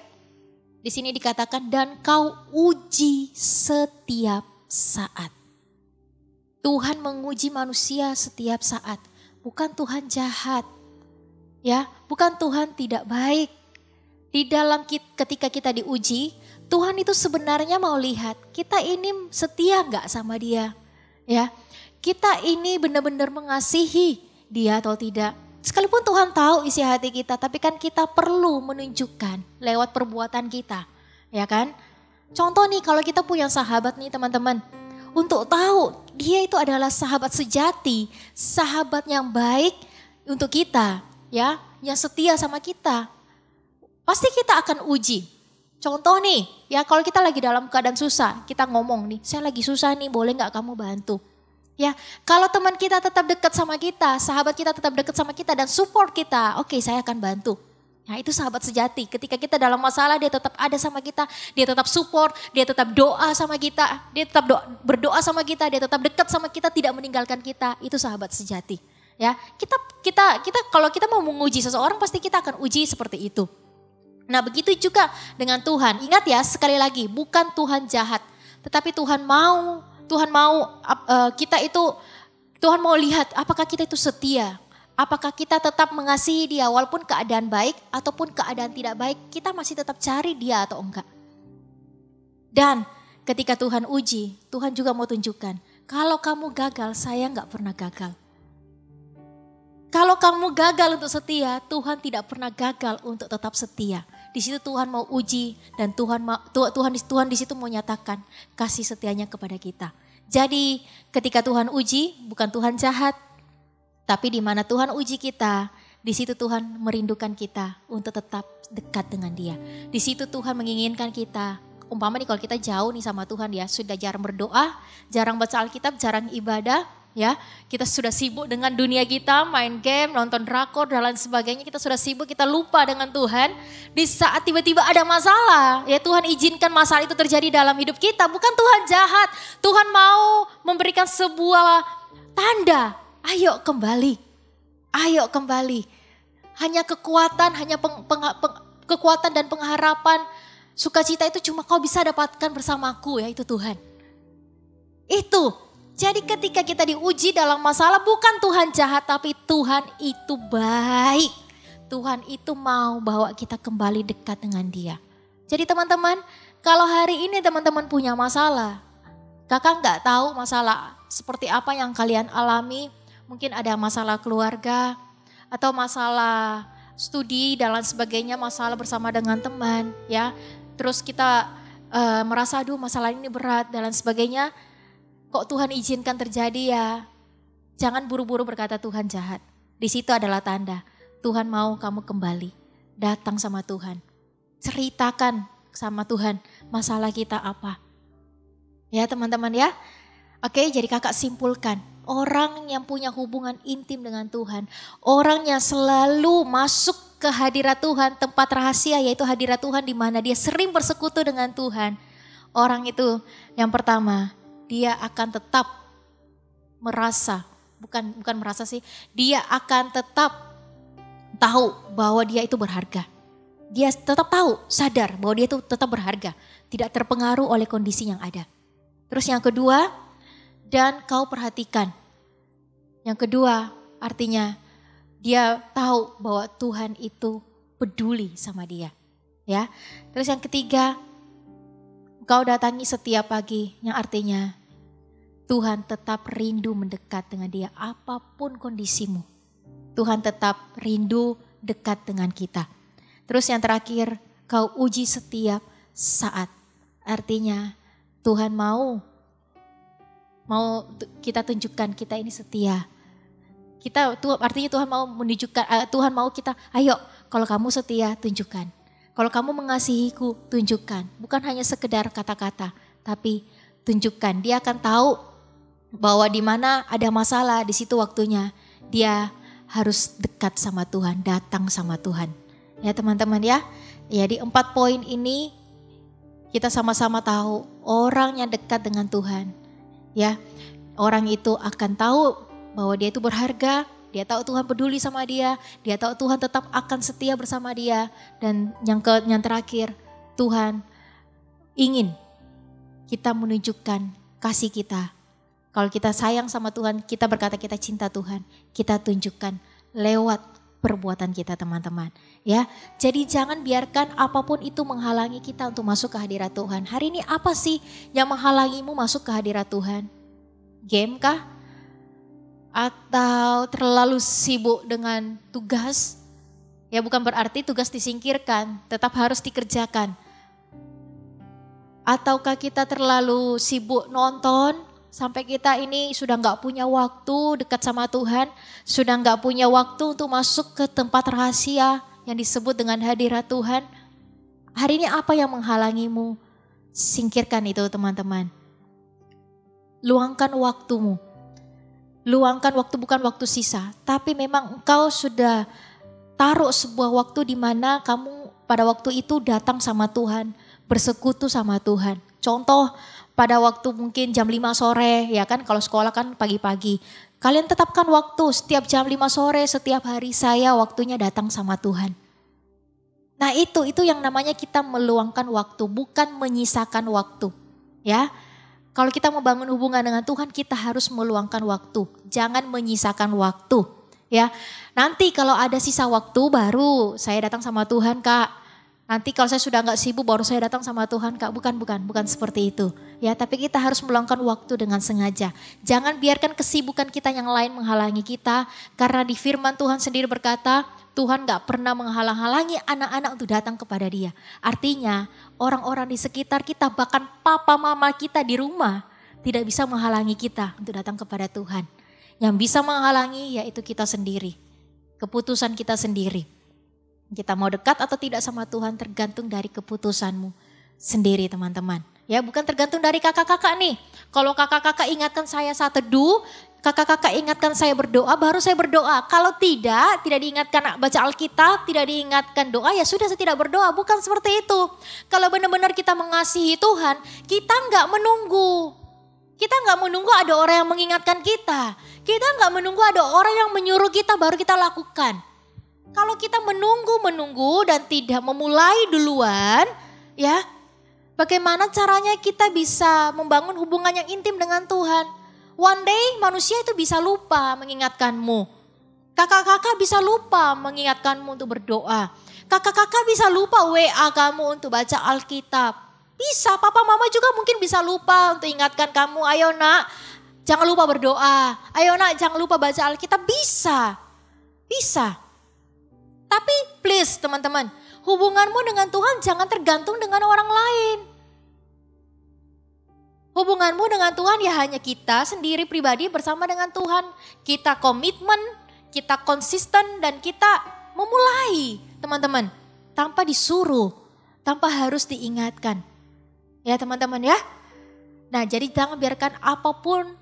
di sini dikatakan dan kau uji setiap saat. Tuhan menguji manusia setiap saat. Bukan Tuhan jahat. Ya, bukan Tuhan tidak baik. Di dalam ketika kita diuji, Tuhan itu sebenarnya mau lihat kita ini setia enggak sama dia. Ya. Kita ini benar-benar mengasihi dia atau tidak. Sekalipun Tuhan tahu isi hati kita, tapi kan kita perlu menunjukkan lewat perbuatan kita, ya kan? Contoh nih kalau kita punya sahabat nih teman-teman, untuk tahu dia itu adalah sahabat sejati, sahabat yang baik untuk kita, ya, yang setia sama kita. Pasti kita akan uji. Contoh nih, ya kalau kita lagi dalam keadaan susah, kita ngomong nih, saya lagi susah nih, boleh gak kamu bantu? Ya, kalau teman kita tetap dekat sama kita, sahabat kita tetap dekat sama kita dan support kita, oke, saya akan bantu. Nah itu sahabat sejati, ketika kita dalam masalah dia tetap ada sama kita, dia tetap support, dia tetap doa sama kita, dia tetap berdoa sama kita, dia tetap dekat sama kita, tidak meninggalkan kita, itu sahabat sejati. Ya, kita kalau kita mau menguji seseorang pasti kita akan uji seperti itu. Nah begitu juga dengan Tuhan, ingat ya sekali lagi, bukan Tuhan jahat, tetapi Tuhan mau kita itu, Tuhan mau lihat apakah kita itu setia. Apakah kita tetap mengasihi dia walaupun keadaan baik ataupun keadaan tidak baik. Kita masih tetap cari dia atau enggak. Dan ketika Tuhan uji, Tuhan juga mau tunjukkan. Kalau kamu gagal, saya enggak pernah gagal. Kalau kamu gagal untuk setia, Tuhan tidak pernah gagal untuk tetap setia. Di situ Tuhan mau uji dan Tuhan di situ mau nyatakan kasih setianya kepada kita. Jadi ketika Tuhan uji, bukan Tuhan jahat, tapi di mana Tuhan uji kita, di situ Tuhan merindukan kita untuk tetap dekat dengan Dia. Di situ Tuhan menginginkan kita Umpama nih kalau kita jauh nih sama Tuhan ya, sudah jarang berdoa, jarang baca Alkitab, jarang ibadah ya. Kita sudah sibuk dengan dunia kita, main game, nonton drakor dan lain sebagainya. Kita sudah sibuk, kita lupa dengan Tuhan. Di saat tiba-tiba ada masalah, ya Tuhan izinkan masalah itu terjadi dalam hidup kita. Bukan Tuhan jahat, Tuhan mau memberikan sebuah tanda. Ayo kembali, ayo kembali. Hanya kekuatan, hanya kekuatan dan pengharapan, sukacita itu cuma kau bisa dapatkan bersamaku, yaitu Tuhan. Itu. Jadi ketika kita diuji dalam masalah, bukan Tuhan jahat, tapi Tuhan itu baik. Tuhan itu mau bawa kita kembali dekat dengan Dia. Jadi teman-teman, kalau hari ini teman-teman punya masalah, kakak nggak tahu masalah seperti apa yang kalian alami. Mungkin ada masalah keluarga, atau masalah studi dan lain sebagainya, masalah bersama dengan teman ya. Terus kita merasa aduh masalah ini berat dan lain sebagainya. Kok Tuhan izinkan terjadi ya? Jangan buru-buru berkata Tuhan jahat. Di situ adalah tanda Tuhan mau kamu kembali. Datang sama Tuhan. Ceritakan sama Tuhan masalah kita apa. Ya teman-teman ya. Oke, jadi kakak simpulkan. Orang yang punya hubungan intim dengan Tuhan. Orang yang selalu masuk ke hadirat Tuhan, tempat rahasia yaitu hadirat Tuhan di mana dia sering bersekutu dengan Tuhan. Orang itu yang pertama, dia akan tetap merasa, bukan merasa sih, dia akan tetap tahu bahwa dia itu berharga. Dia tetap tahu, sadar bahwa dia itu tetap berharga, tidak terpengaruh oleh kondisi yang ada. Terus yang kedua, dan kau perhatikan. Yang kedua, artinya dia tahu bahwa Tuhan itu peduli sama dia. Ya. Terus yang ketiga, kau datangi setiap pagi, yang artinya Tuhan tetap rindu mendekat dengan dia apapun kondisimu. Tuhan tetap rindu dekat dengan kita. Terus yang terakhir, kau uji setiap saat. Artinya Tuhan mau kita tunjukkan kita ini setia. Artinya Tuhan mau menunjukkan, Tuhan mau kita, ayo kalau kamu setia tunjukkan. Kalau kamu mengasihiku tunjukkan. Bukan hanya sekedar kata-kata, tapi tunjukkan. Dia akan tahu bahwa di mana ada masalah, di situ waktunya dia harus dekat sama Tuhan, datang sama Tuhan. Ya teman-teman ya. Ya di 4 poin ini kita sama-sama tahu orang yang dekat dengan Tuhan. Ya, orang itu akan tahu bahwa dia itu berharga, dia tahu Tuhan peduli sama dia tahu Tuhan tetap akan setia bersama dia. Dan yang terakhir, Tuhan ingin kita menunjukkan kasih kita. Kalau kita sayang sama Tuhan, kita berkata kita cinta Tuhan, kita tunjukkan lewat perbuatan kita teman-teman. Ya, jadi jangan biarkan apapun itu menghalangi kita untuk masuk ke hadirat Tuhan. Hari ini apa sih yang menghalangimu masuk ke hadirat Tuhan? Game kah? Atau terlalu sibuk dengan tugas? Ya bukan berarti tugas disingkirkan, tetap harus dikerjakan. Ataukah kita terlalu sibuk nonton? Sampai kita ini sudah gak punya waktu dekat sama Tuhan. Sudah gak punya waktu untuk masuk ke tempat rahasia yang disebut dengan hadirat Tuhan. Hari ini apa yang menghalangimu? Singkirkan itu teman-teman. Luangkan waktumu. Luangkan waktu bukan waktu sisa. Tapi memang engkau sudah taruh sebuah waktu di mana kamu pada waktu itu datang sama Tuhan. Bersekutu sama Tuhan. Contoh pada waktu mungkin jam 5 sore ya kan, kalau sekolah kan pagi-pagi. Kalian tetapkan waktu setiap jam 5 sore setiap hari saya waktunya datang sama Tuhan. Nah itu yang namanya kita meluangkan waktu, bukan menyisakan waktu. Ya, kalau kita mau bangun hubungan dengan Tuhan kita harus meluangkan waktu, jangan menyisakan waktu. Ya, nanti kalau ada sisa waktu baru saya datang sama Tuhan Kak. Nanti kalau saya sudah nggak sibuk baru saya datang sama Tuhan Kak. Bukan seperti itu. Ya, tapi kita harus meluangkan waktu dengan sengaja. Jangan biarkan kesibukan kita yang lain menghalangi kita. Karena di firman Tuhan sendiri berkata, Tuhan gak pernah menghalang-halangi anak-anak untuk datang kepada Dia. Artinya orang-orang di sekitar kita, bahkan papa mama kita di rumah tidak bisa menghalangi kita untuk datang kepada Tuhan. Yang bisa menghalangi yaitu kita sendiri. Keputusan kita sendiri. Kita mau dekat atau tidak sama Tuhan tergantung dari keputusanmu. sendiri teman-teman. Ya, bukan tergantung dari kakak-kakak nih. Kalau kakak-kakak ingatkan saya saat teduh, kakak-kakak ingatkan saya berdoa, baru saya berdoa. Kalau tidak diingatkan baca Alkitab, tidak diingatkan doa, ya sudah saya tidak berdoa. Bukan seperti itu. Kalau benar-benar kita mengasihi Tuhan, kita nggak menunggu. Kita nggak menunggu ada orang yang mengingatkan kita. Kita nggak menunggu ada orang yang menyuruh kita baru kita lakukan. Kalau kita menunggu dan tidak memulai duluan, ya, bagaimana caranya kita bisa membangun hubungan yang intim dengan Tuhan? One day manusia itu bisa lupa mengingatkanmu. Kakak-kakak bisa lupa mengingatkanmu untuk berdoa. Kakak-kakak bisa lupa WA kamu untuk baca Alkitab. Bisa, papa mama juga mungkin bisa lupa untuk ingatkan kamu. Ayo nak, jangan lupa berdoa. Ayo nak, jangan lupa baca Alkitab. Bisa. Tapi please teman-teman, hubunganmu dengan Tuhan jangan tergantung dengan orang lain. Hubunganmu dengan Tuhan ya hanya kita sendiri pribadi bersama dengan Tuhan. Kita komitmen, kita konsisten dan kita memulai teman-teman. Tanpa disuruh, tanpa harus diingatkan. Ya teman-teman ya. Nah jadi jangan biarkan apapun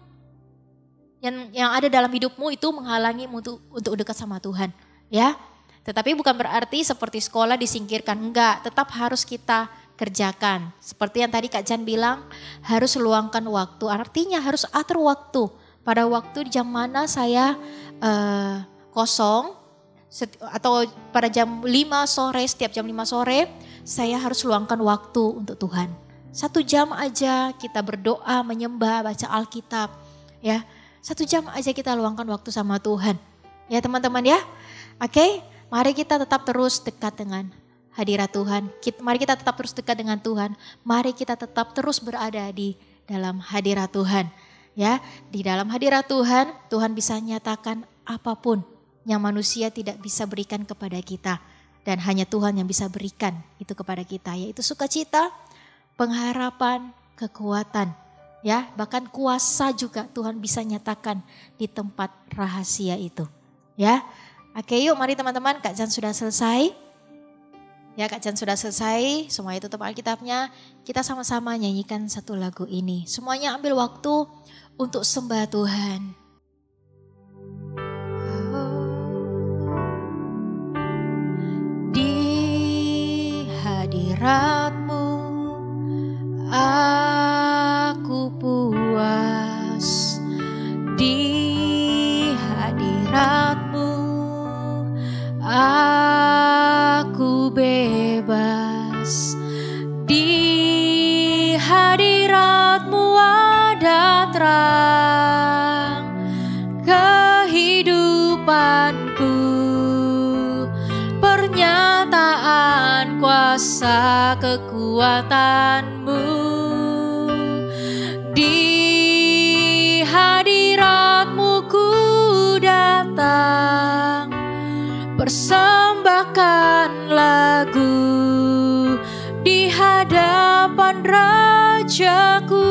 yang ada dalam hidupmu itu menghalangimu untuk dekat sama Tuhan. Ya. Tetapi bukan berarti seperti sekolah disingkirkan. Enggak, tetap harus kita kerjakan. Seperti yang tadi Kak Jan bilang, harus luangkan waktu. Artinya harus atur waktu. Pada waktu di jam mana saya kosong, atau pada jam 5 sore, setiap jam 5 sore, saya harus luangkan waktu untuk Tuhan. 1 jam aja kita berdoa, menyembah, baca Alkitab. Ya, 1 jam aja kita luangkan waktu sama Tuhan. Ya teman-teman ya, oke. Mari kita tetap terus dekat dengan hadirat Tuhan. Mari kita tetap terus dekat dengan Tuhan. Mari kita tetap terus berada di dalam hadirat Tuhan. Ya, di dalam hadirat Tuhan, Tuhan bisa nyatakan apapun yang manusia tidak bisa berikan kepada kita. Dan hanya Tuhan yang bisa berikan itu kepada kita, yaitu sukacita, pengharapan, kekuatan. Ya, bahkan kuasa juga Tuhan bisa nyatakan di tempat rahasia itu. Ya. Oke yuk mari teman-teman, Kak Jan sudah selesai. Ya Kak Jan sudah selesai, semuanya tutup Alkitabnya. Kita sama-sama nyanyikan satu lagu ini. Semuanya ambil waktu untuk sembah Tuhan. Di hadirat-Mu aku puas. Di hadirat-Mu aku bebas. Di hadirat-Mu ada terang kehidupanku, pernyataan kuasa kekuatan-Mu. Di hadirat-Mu ku datang, persembahkan lagu di hadapan Rajaku.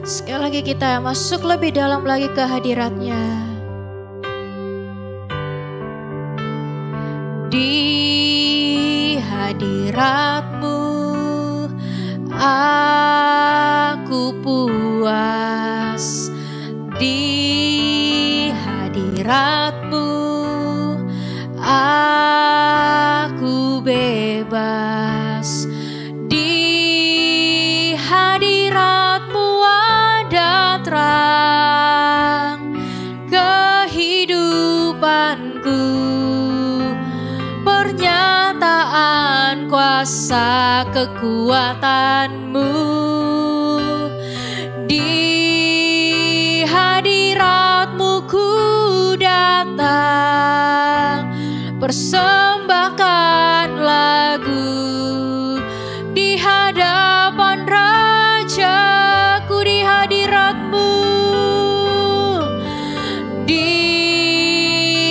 Sekali lagi kita masuk lebih dalam lagi ke hadirat-Nya. Di hadirat-Mu aku puas. Di hadirat-Mu aku bebas. Di hadirat-Mu ada terang kehidupanku, pernyataan kuasa kekuatan-Mu. Di hadirat-Mu ku datang, persembahkan lagu di hadapan Rajaku. Di hadirat-Mu, di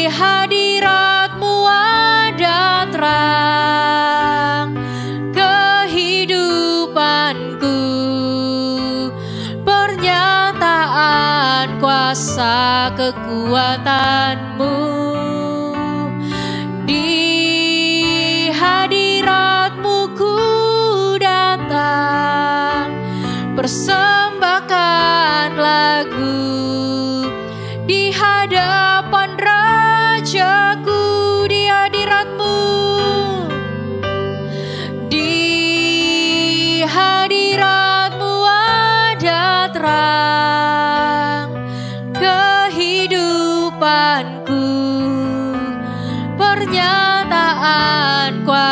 hadirat-Mu ada terang kehidupanku, pernyataan kuasa kekuatan-Mu. Di hadirat-Mu ku datang,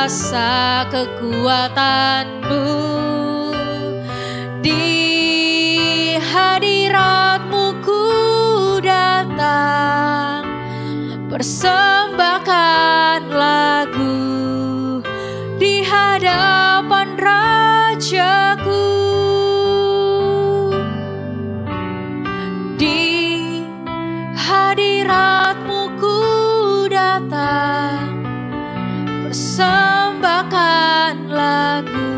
kuasa kekuatan-Mu. Di hadirat-Mu ku datang, persembahkan lagu di hadapan Rajaku. Di hadirat-Mu ku datang, persembahkan lagu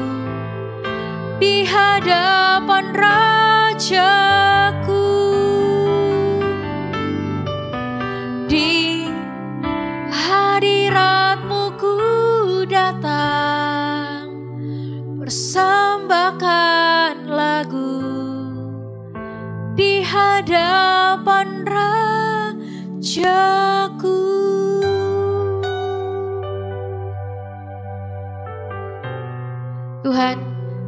di hadapan Rajaku. Di hadirat-Mu ku datang, persembahkan lagu di hadapan Rajaku. Tuhan,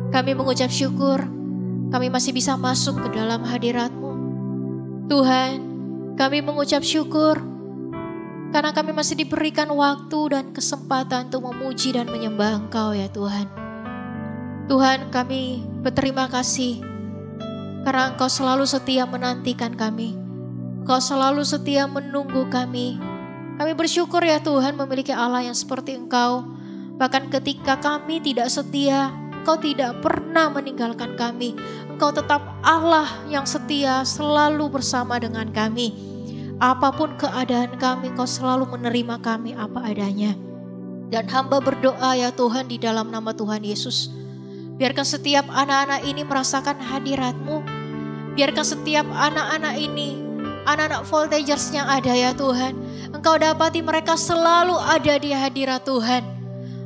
kami mengucap syukur kami masih bisa masuk ke dalam hadirat-Mu. Tuhan, kami mengucap syukur karena kami masih diberikan waktu dan kesempatan untuk memuji dan menyembah Engkau ya Tuhan. Tuhan, kami berterima kasih karena Engkau selalu setia menantikan kami. Engkau selalu setia menunggu kami. Kami bersyukur ya Tuhan memiliki Allah yang seperti Engkau. Bahkan ketika kami tidak setia, Engkau tidak pernah meninggalkan kami. Engkau tetap Allah yang setia selalu bersama dengan kami. Apapun keadaan kami, Engkau selalu menerima kami apa adanya. Dan hamba berdoa ya Tuhan di dalam nama Tuhan Yesus. Biarkan setiap anak-anak ini merasakan hadirat-Mu. Biarkan setiap anak-anak ini, anak-anak voltagers yang ada ya Tuhan, Engkau dapati mereka selalu ada di hadirat Tuhan.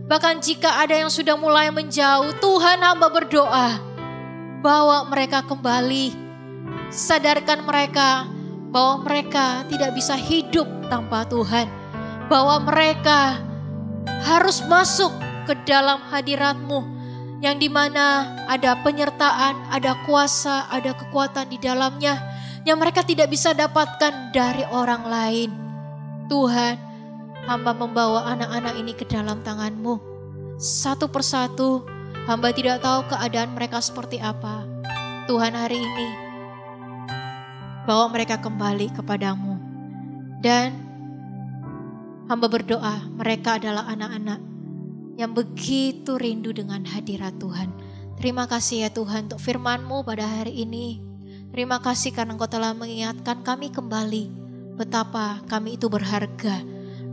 Bahkan jika ada yang sudah mulai menjauh, Tuhan hamba berdoa, bawa mereka kembali. Sadarkan mereka bahwa mereka tidak bisa hidup tanpa Tuhan. Bahwa mereka harus masuk ke dalam hadirat-Mu. Yang dimana ada penyertaan, ada kuasa, ada kekuatan di dalamnya. Yang mereka tidak bisa dapatkan dari orang lain. Tuhan, hamba membawa anak-anak ini ke dalam tangan-Mu. Satu persatu, hamba tidak tahu keadaan mereka seperti apa. Tuhan, hari ini, bawa mereka kembali kepadamu. Dan hamba berdoa, mereka adalah anak-anak yang begitu rindu dengan hadirat Tuhan. Terima kasih ya Tuhan untuk firman-Mu pada hari ini. Terima kasih karena Engkau telah mengingatkan kami kembali betapa kami itu berharga.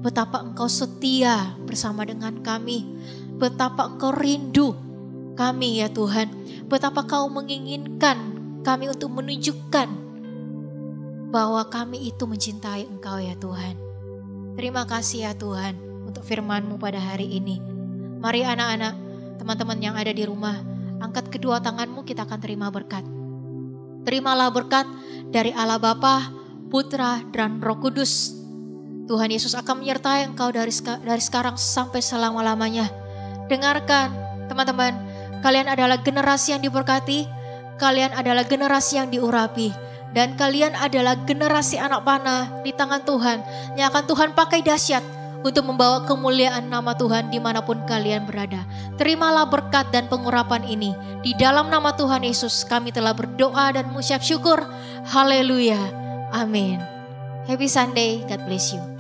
Betapa Engkau setia bersama dengan kami. Betapa Engkau rindu kami ya Tuhan. Betapa Kau menginginkan kami untuk menunjukkan bahwa kami itu mencintai Engkau ya Tuhan. Terima kasih ya Tuhan untuk firman-Mu pada hari ini. Mari anak-anak, teman-teman yang ada di rumah, angkat kedua tangan-Mu, kita akan terima berkat. Terimalah berkat dari Allah Bapa, Putra, dan Roh Kudus. Tuhan Yesus akan menyertai engkau dari sekarang sampai selama-lamanya. Dengarkan teman-teman, kalian adalah generasi yang diberkati, kalian adalah generasi yang diurapi, dan kalian adalah generasi anak panah di tangan Tuhan, yang akan Tuhan pakai dahsyat untuk membawa kemuliaan nama Tuhan dimanapun kalian berada. Terimalah berkat dan pengurapan ini. Di dalam nama Tuhan Yesus kami telah berdoa dan mengucap syukur. Haleluya. Amin. Happy Sunday. God bless you.